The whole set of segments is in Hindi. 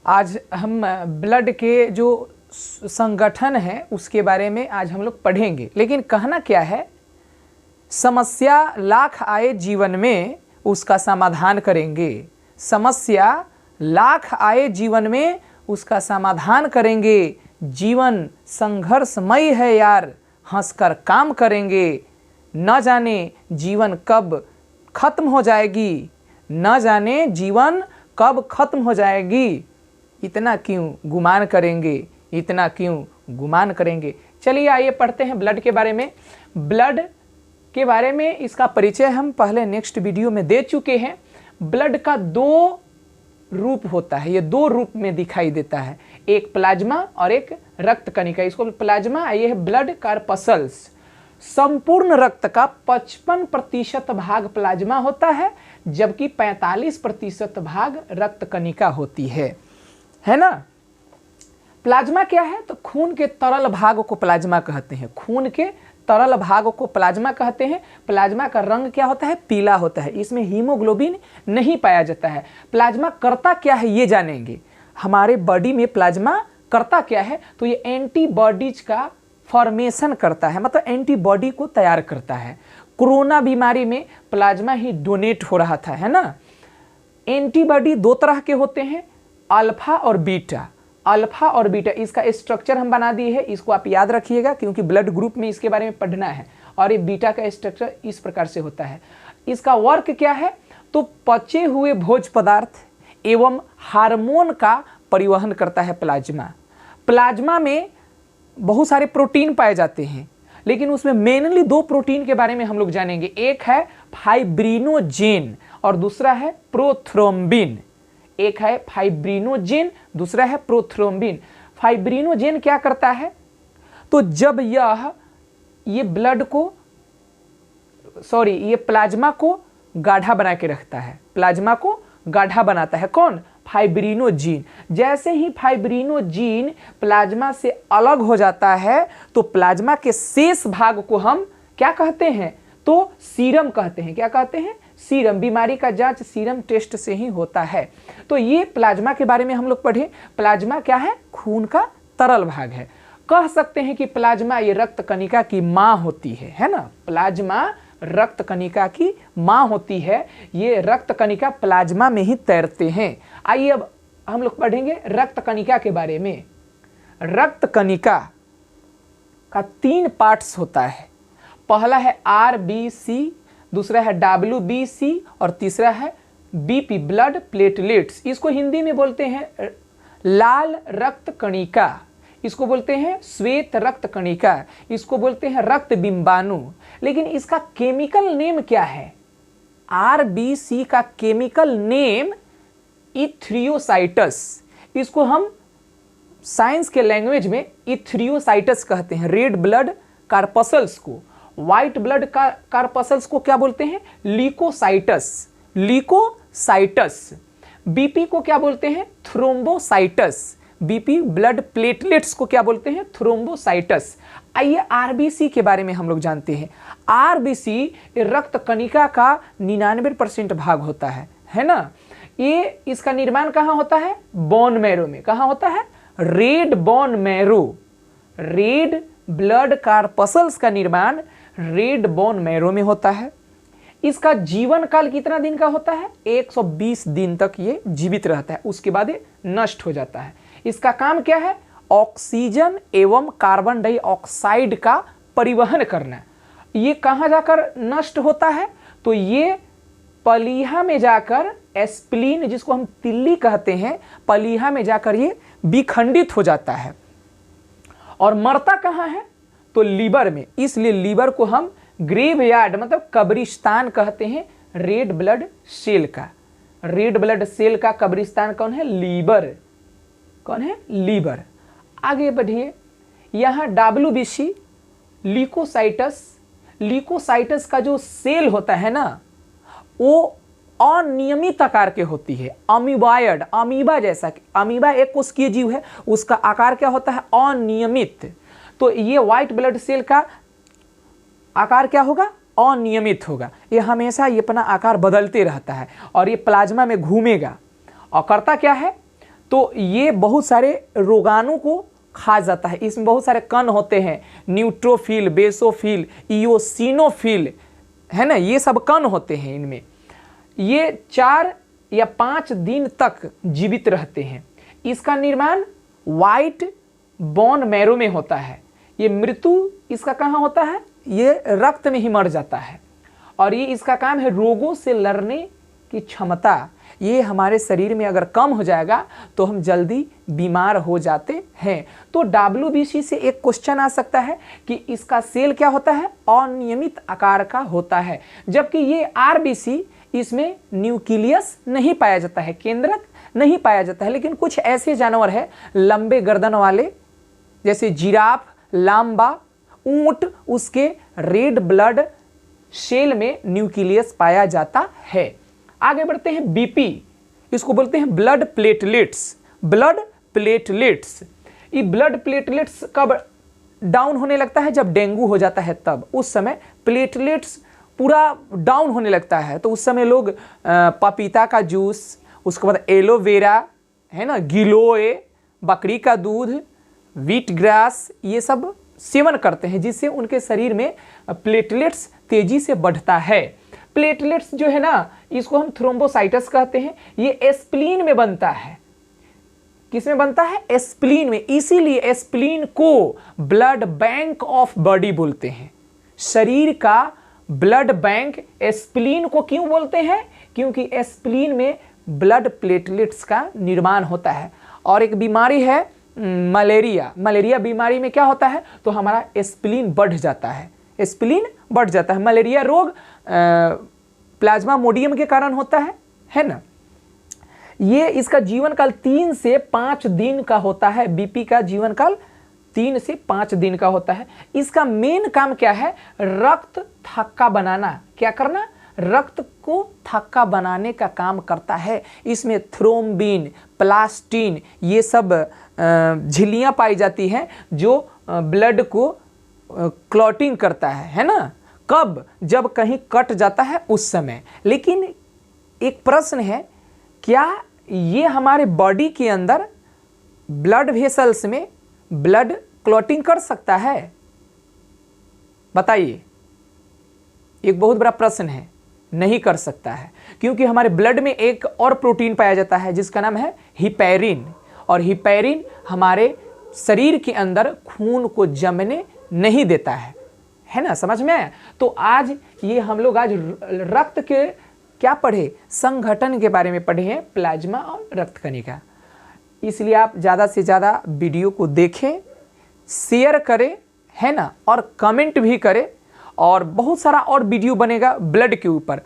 आज हम ब्लड के जो संगठन है उसके बारे में आज हम लोग पढ़ेंगे। लेकिन कहना क्या है, समस्या लाख आए जीवन में उसका समाधान करेंगे। समस्या लाख आए जीवन में उसका समाधान करेंगे। जीवन संघर्षमय है यार, हंसकर काम करेंगे। न जाने जीवन कब खत्म हो जाएगी, न जाने जीवन कब खत्म हो जाएगी। इतना क्यों गुमान करेंगे, इतना क्यों गुमान करेंगे। चलिए आइए पढ़ते हैं ब्लड के बारे में। ब्लड के बारे में इसका परिचय हम पहले नेक्स्ट वीडियो में दे चुके हैं। ब्लड का दो रूप होता है, ये दो रूप में दिखाई देता है, एक प्लाज्मा और एक रक्त कणिका। इसको प्लाज्मा, ये है ब्लड कार्पसल्स। संपूर्ण रक्त का 55% भाग प्लाज्मा होता है, जबकि 45% भाग रक्त कणिका होती है ना। प्लाज्मा क्या है, तो खून के तरल भाग को प्लाज्मा कहते हैं। खून के तरल भाग को प्लाज्मा कहते हैं। प्लाज्मा का रंग क्या होता है, पीला होता है। इसमें हीमोग्लोबिन नहीं पाया जाता है। प्लाज्मा करता क्या है ये जानेंगे। हमारे बॉडी में प्लाज्मा करता क्या है, तो ये एंटीबॉडीज का फॉर्मेशन करता है, मतलब एंटीबॉडी को तैयार करता है। कोरोना बीमारी में प्लाज्मा ही डोनेट हो रहा था, है ना। एंटीबॉडी दो तरह के होते हैं, अल्फा और बीटा। अल्फा और बीटा, इसका स्ट्रक्चर हम बना दिए है, इसको आप याद रखिएगा क्योंकि ब्लड ग्रुप में इसके बारे में पढ़ना है। और ये बीटा का स्ट्रक्चर इस प्रकार से होता है। इसका वर्क क्या है, तो पचे हुए भोज्य पदार्थ एवं हार्मोन का परिवहन करता है प्लाज्मा। प्लाज्मा में बहुत सारे प्रोटीन पाए जाते हैं, लेकिन उसमें मेनली दो प्रोटीन के बारे में हम लोग जानेंगे। एक है फाइब्रिनोजेन और दूसरा है प्रोथ्रोम्बिन। एक है फाइब्रिनोजेन, दूसरा है प्रोथ्रोम्बिन। फाइब्रिनोजेन क्या करता है, तो जब ये ब्लड को ये प्लाज्मा को गाढ़ा बना के रखता है, प्लाज्मा को गाढ़ा बनाता है कौन, फाइब्रिनोजीन। जैसे ही फाइब्रिनोजीन प्लाज्मा से अलग हो जाता है तो प्लाज्मा के शेष भाग को हम क्या कहते हैं, तो सीरम कहते हैं। क्या कहते हैं, सीरम। बीमारी का जांच सीरम टेस्ट से ही होता है। तो ये प्लाज्मा के बारे में हम लोग पढ़े। प्लाज्मा क्या है, खून का तरल भाग है। कह सकते हैं कि प्लाज्मा ये रक्त कणिका की मां होती है ना। प्लाज्मा रक्त कणिका की मां होती है। ये रक्त कणिका प्लाज्मा में ही तैरते हैं। आइए अब हम लोग पढ़ेंगे रक्त कणिका के बारे में। रक्त कणिका का 3 पार्ट्स होता है। पहला है RBC, दूसरा है WBC और तीसरा है BP, ब्लड प्लेटलेट्स। इसको हिंदी में बोलते हैं लाल रक्त कणिका, इसको बोलते हैं श्वेत रक्त कणिका, इसको बोलते हैं रक्त बिंबाणु। लेकिन इसका केमिकल नेम क्या है, RBC का केमिकल नेम इथ्रियोसाइटस। इसको हम साइंस के लैंग्वेज में इथ्रियोसाइटस कहते हैं। रेड ब्लड कार्पसल्स को, व्हाइट ब्लड कार्पसल्स को क्या बोलते हैं, लीकोसाइटस। लीकोसाइटस। बीपी को क्या बोलते हैं, थ्रोम्बोसाइटस। बीपी ब्लड प्लेटलेट्स को क्या बोलते हैं, थ्रोम्बोसाइटस। आइए आरबीसी के बारे में हम लोग जानते हैं। आरबीसी रक्त कणिका का 99% भाग होता है ना। ये इसका निर्माण कहाँ होता है, बोन मैरो में। कहाँ होता है, red bone marrow. Red blood corpuscles का निर्माण रेड बोन मैरो में होता है। इसका जीवन काल कितना दिन का होता है, 120 दिन तक ये जीवित रहता है, उसके बाद ये नष्ट हो जाता है। इसका काम क्या है, ऑक्सीजन एवं कार्बन डाइऑक्साइड का परिवहन करना। ये कहाँ जाकर नष्ट होता है, तो ये पलीहा में जाकर एस्प्लीन, जिसको हम तिल्ली कहते हैं, पलीहा में जाकर ये विखंडित हो जाता है। और मरता कहाँ है, तो लीवर में। इसलिए लीवर को हम ग्रेवयार्ड मतलब कब्रिस्तान कहते हैं रेड ब्लड सेल का। रेड ब्लड सेल का कब्रिस्तान कौन है, लीवर। कौन है, लीवर। आगे बढ़िए, यहाँ WBC लीकोसाइटस। लीकोसाइटस का जो सेल होता है ना, वो अनियमित आकार के होती है, अमीबायड, अमीबा जैसा। अमीबा एक कोशिकीय जीव है, उसका आकार क्या होता है, अनियमित। तो ये व्हाइट ब्लड सेल का आकार क्या होगा, अनियमित होगा। ये हमेशा ये अपना आकार बदलते रहता है और ये प्लाज्मा में घूमेगा। और करता क्या है, तो ये बहुत सारे रोगाणु को खा जाता है। इसमें बहुत सारे कण होते हैं, न्यूट्रोफिल, बेसोफिल, इओसिनोफिल, है ना, ये सब कण होते हैं इनमें। ये 4 या 5 दिन तक जीवित रहते हैं। इसका निर्माण वाइट बोन मैरो में होता है। ये मृत्यु इसका कहाँ होता है? ये रक्त में ही मर जाता है। और ये इसका काम है रोगों से लड़ने की क्षमता। ये हमारे शरीर में अगर कम हो जाएगा तो हम जल्दी बीमार हो जाते हैं। तो WBC से एक क्वेश्चन आ सकता है कि इसका सेल क्या होता है? अनियमित आकार का होता है। जबकि ये RBC, इसमें न्यूक्लियस नहीं पाया जाता है, केंद्रक नहीं पाया जाता है। लेकिन कुछ ऐसे जानवर हैं लंबे गर्दन वाले, जैसे जिराफ, लांबा, ऊंट, उसके रेड ब्लड सेल में न्यूक्लियस पाया जाता है। आगे बढ़ते हैं BP, इसको बोलते हैं ब्लड प्लेटलेट्स। ब्लड प्लेटलेट्स, ये ब्लड प्लेटलेट्स कब डाउन होने लगता है? जब डेंगू हो जाता है तब। उस समय प्लेटलेट्स पूरा डाउन होने लगता है। तो उस समय लोग पपीता का जूस, उसके बाद एलोवेरा, है ना, गिलोय, बकरी का दूध, व्हीट ग्रास, ये सब सेवन करते हैं, जिससे उनके शरीर में प्लेटलेट्स तेजी से बढ़ता है। प्लेटलेट्स जो है ना, इसको हम थ्रोम्बोसाइटस कहते हैं। ये एस्प्लीन में बनता है। किस में बनता है? एस्प्लीन में। इसीलिए एस्प्लीन को ब्लड बैंक ऑफ बॉडी बोलते हैं। शरीर का ब्लड बैंक एस्प्लीन को क्यों बोलते हैं? क्योंकि एस्प्लीन में ब्लड प्लेटलेट्स का निर्माण होता है। और एक बीमारी है मलेरिया। मलेरिया बीमारी में क्या होता है? तो हमारा एस्प्लीन बढ़ जाता है, एस्प्लीन बढ़ जाता है। मलेरिया रोग प्लाज्मामोडियम के कारण होता है ना। ये इसका जीवन काल 3 से 5 दिन का होता है। BP का जीवन काल 3 से 5 दिन का होता है। इसका मेन काम क्या है? रक्त थक्का बनाना। क्या करना? रक्त को थक्का बनाने का काम करता है। इसमें थ्रोम्बिन, प्लास्टिन, ये सब झिल्लियाँ पाई जाती हैं जो ब्लड को क्लॉटिंग करता है ना। कब? जब कहीं कट जाता है उस समय। लेकिन एक प्रश्न है, क्या ये हमारे बॉडी के अंदर ब्लड वेसल्स में ब्लड क्लॉटिंग कर सकता है? बताइए, एक बहुत बड़ा प्रश्न है। नहीं कर सकता है, क्योंकि हमारे ब्लड में एक और प्रोटीन पाया जाता है जिसका नाम है हिपैरिन। और हिपैरिन हमारे शरीर के अंदर खून को जमने नहीं देता है ना। समझ में आया? तो आज ये हम लोग आज रक्त के क्या पढ़े? संगठन के बारे में पढ़े हैं, प्लाज्मा और रक्त कणिका। इसलिए आप ज़्यादा से ज़्यादा वीडियो को देखें, शेयर करें, है ना, और कमेंट भी करें। और बहुत सारा और वीडियो बनेगा ब्लड के ऊपर।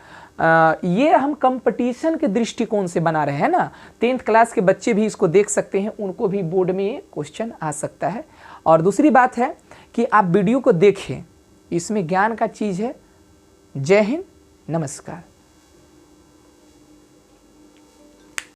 ये हम कंपटीशन के दृष्टिकोण से बना रहे हैं ना। 10th क्लास के बच्चे भी इसको देख सकते हैं, उनको भी बोर्ड में ये क्वेश्चन आ सकता है। और दूसरी बात है कि आप वीडियो को देखें, इसमें ज्ञान का चीज़ है। जय हिंद, नमस्कार।